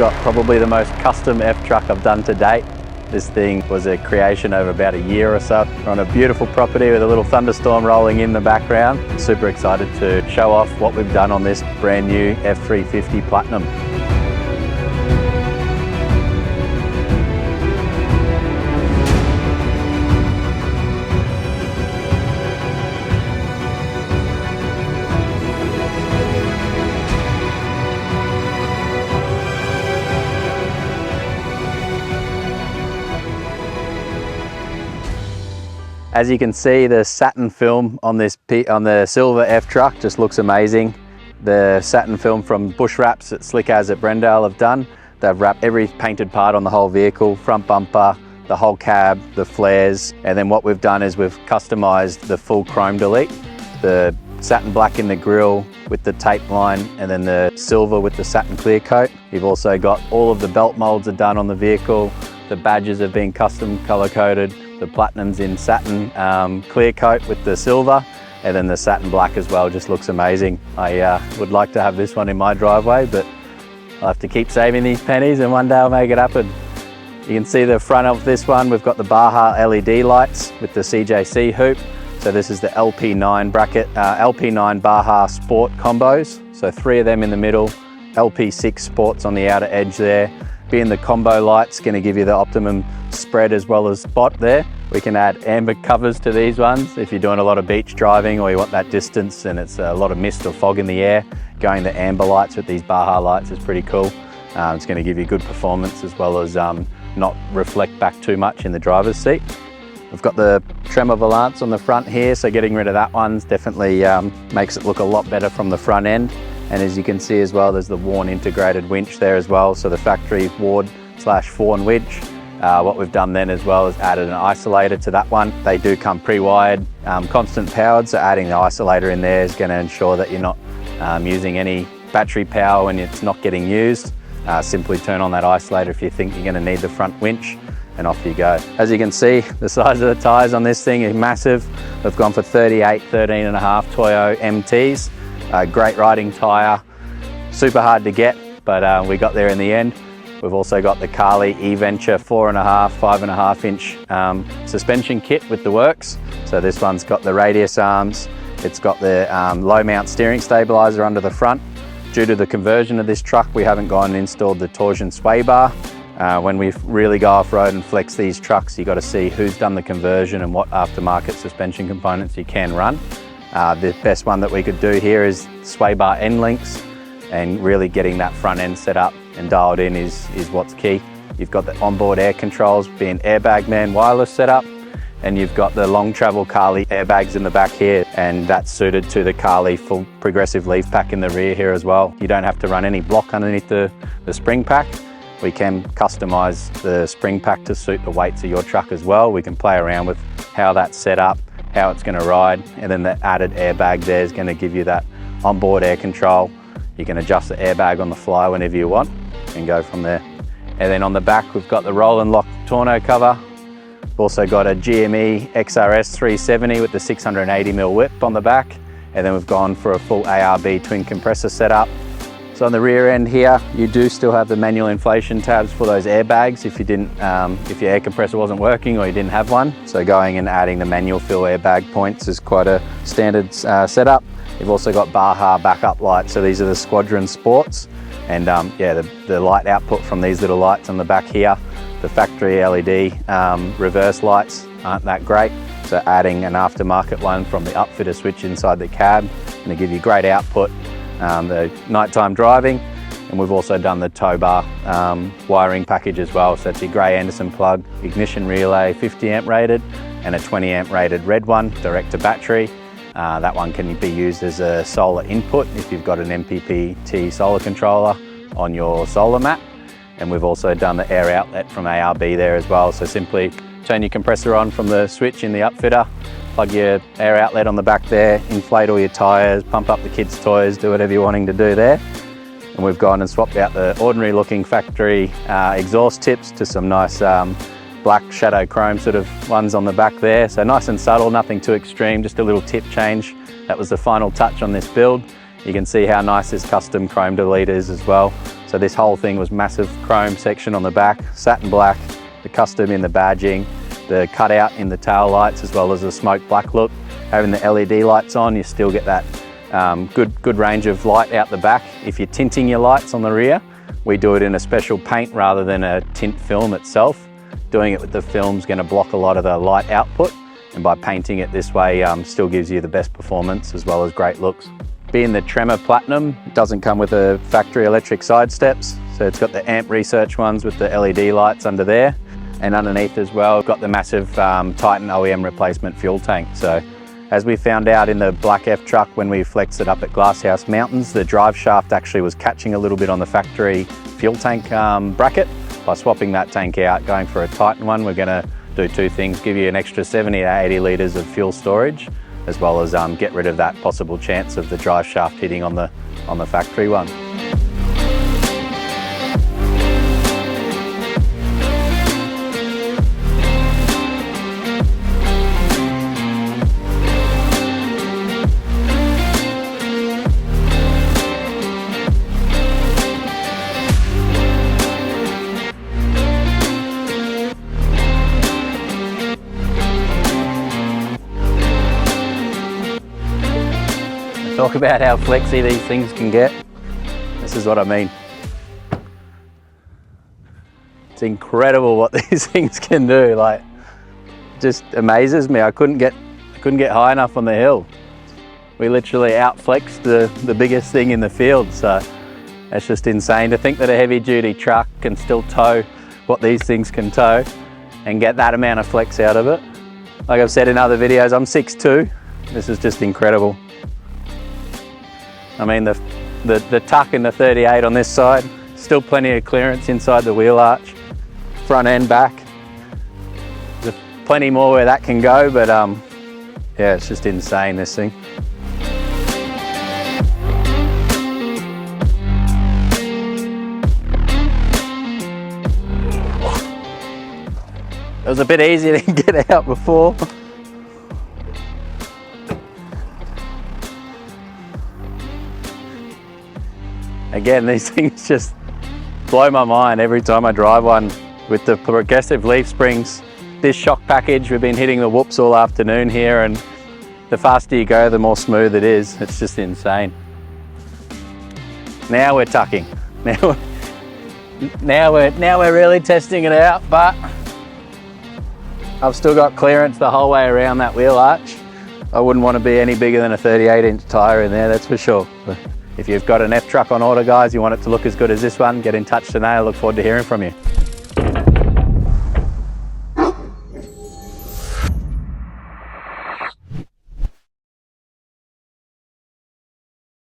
got probably the most custom F-truck I've done to date. This thing was a creation over about a year or so. We're on a beautiful property with a little thunderstorm rolling in the background. Super excited to show off what we've done on this brand new F350 Platinum. As you can see, the satin film on the silver F-truck just looks amazing. The satin film from Bush Wraps that Slick As at Brendale have done. They've wrapped every painted part on the whole vehicle, front bumper, the whole cab, the flares, and then what we've done is we've customized the full chrome delete. The satin black in the grille with the tape line, and then the silver with the satin clear coat. You've also got all of the belt molds are done on the vehicle. The badges have been custom color coded. The Platinum's in satin clear coat with the silver, and then the satin black as well just looks amazing. I would like to have this one in my driveway, but I'll have to keep saving these pennies and one day I'll make it happen. You can see the front of this one, we've got the Baja LED lights with the CJC hoop. So this is the LP9 bracket, LP9 Baja Sport combos. So 3 of them in the middle, LP6 Sports on the outer edge there. Being the combo light's going to give you the optimum spread as well as spot there. We can add amber covers to these ones if you're doing a lot of beach driving or you want that distance and it's a lot of mist or fog in the air. Going the amber lights with these Baja lights is pretty cool. It's going to give you good performance as well as not reflect back too much in the driver's seat. We've got the tremor valance on the front here, so getting rid of that one's definitely makes it look a lot better from the front end. And as you can see as well, there's the Warn integrated winch there as well. So the factory Ward/Fawn winch. What we've done then as well is added an isolator to that one. They do come pre-wired, constant powered, so adding the isolator in there is going to ensure that you're not using any battery power when it's not getting used. Simply turn on that isolator if you think you're going to need the front winch, and off you go. As you can see, the size of the tyres on this thing is massive. We've gone for 38, 13.5 Toyo MTs. Great riding tyre, super hard to get, but we got there in the end. We've also got the Carly E-Venture 4.5, 5.5 inch suspension kit with the works. So this one's got the radius arms, it's got the low mount steering stabilizer under the front. Due to the conversion of this truck, we haven't gone and installed the torsion sway bar. When we really go off-road and flex these trucks, you got to see who's done the conversion and what aftermarket suspension components you can run. The best one that we could do here is sway bar end links, and really getting that front end set up and dialed in is what's key. You've got the onboard air controls being airbag man wireless setup, and you've got the long travel Carly airbags in the back here, and that's suited to the Carly full progressive leaf pack in the rear here as well. You don't have to run any block underneath the spring pack. We can customize the spring pack to suit the weights of your truck as well. We can play around with how that's set up, how it's going to ride, and then the added airbag there is going to give you that onboard air control. You can adjust the airbag on the fly whenever you want and go from there. And then on the back we've got the roll and lock tonneau cover. We've also got a GME XRS 370 with the 680mm whip on the back, and then we've gone for a full ARB twin compressor setup. So on the rear end here, you do still have the manual inflation tabs for those airbags if you didn't, if your air compressor wasn't working or you didn't have one. So going and adding the manual fill airbag points is quite a standard setup. You've also got Baja backup lights, so these are the Squadron Sports. And yeah, the light output from these little lights on the back here, the factory LED reverse lights aren't that great. So adding an aftermarket one from the upfitter switch inside the cab, going to give you great output. The nighttime driving, and we've also done the tow bar wiring package as well. So it's your grey Anderson plug, ignition relay 50 amp rated, and a 20 amp rated red one direct to battery. That one can be used as a solar input if you've got an MPPT solar controller on your solar mat. And we've also done the air outlet from ARB there as well. So simply turn your compressor on from the switch in the upfitter, plug your air outlet on the back there, inflate all your tyres, pump up the kids' toys, do whatever you're wanting to do there. And we've gone and swapped out the ordinary looking factory exhaust tips to some nice black shadow chrome sort of ones on the back there. So nice and subtle, nothing too extreme, just a little tip change. That was the final touch on this build. You can see how nice this custom chrome delete is as well. So this whole thing was massive chrome section on the back, satin black, the custom in the badging, the cutout in the tail lights, as well as the smoke black look. Having the LED lights on, you still get that good range of light out the back. If you're tinting your lights on the rear, we do it in a special paint rather than a tint film itself. Doing it with the film's going to block a lot of the light output, and by painting it this way still gives you the best performance as well as great looks. Being the Tremor Platinum, it doesn't come with the factory electric side steps, so it's got the amp research ones with the LED lights under there, and underneath as well got the massive Titan OEM replacement fuel tank. So as we found out in the Black F truck when we flexed it up at Glasshouse Mountains, the drive shaft actually was catching a little bit on the factory fuel tank bracket. By swapping that tank out, going for a Titan one, we're going to do two things: give you an extra 70 to 80 litres of fuel storage, as well as get rid of that possible chance of the drive shaft hitting on the factory one. Talk about how flexy these things can get. This is what I mean. It's incredible what these things can do. Like, just amazes me. I couldn't get high enough on the hill. We literally out flexed the biggest thing in the field. So it's just insane to think that a heavy duty truck can still tow what these things can tow and get that amount of flex out of it. Like I've said in other videos, I'm 6'2". This is just incredible. I mean, the tuck in the 38 on this side, still plenty of clearance inside the wheel arch, front and back. There's plenty more where that can go, but yeah, it's just insane, this thing. It was a bit easier to get out before. Again, these things just blow my mind every time I drive one. With the progressive leaf springs, this shock package, we've been hitting the whoops all afternoon here, and the faster you go, the more smooth it is. It's just insane. Now we're tucking. Now we're really testing it out, but I've still got clearance the whole way around that wheel arch. I wouldn't want to be any bigger than a 38-inch tyre in there, that's for sure. If you've got an F truck on order, guys, you want it to look as good as this one, get in touch today. I look forward to hearing from you.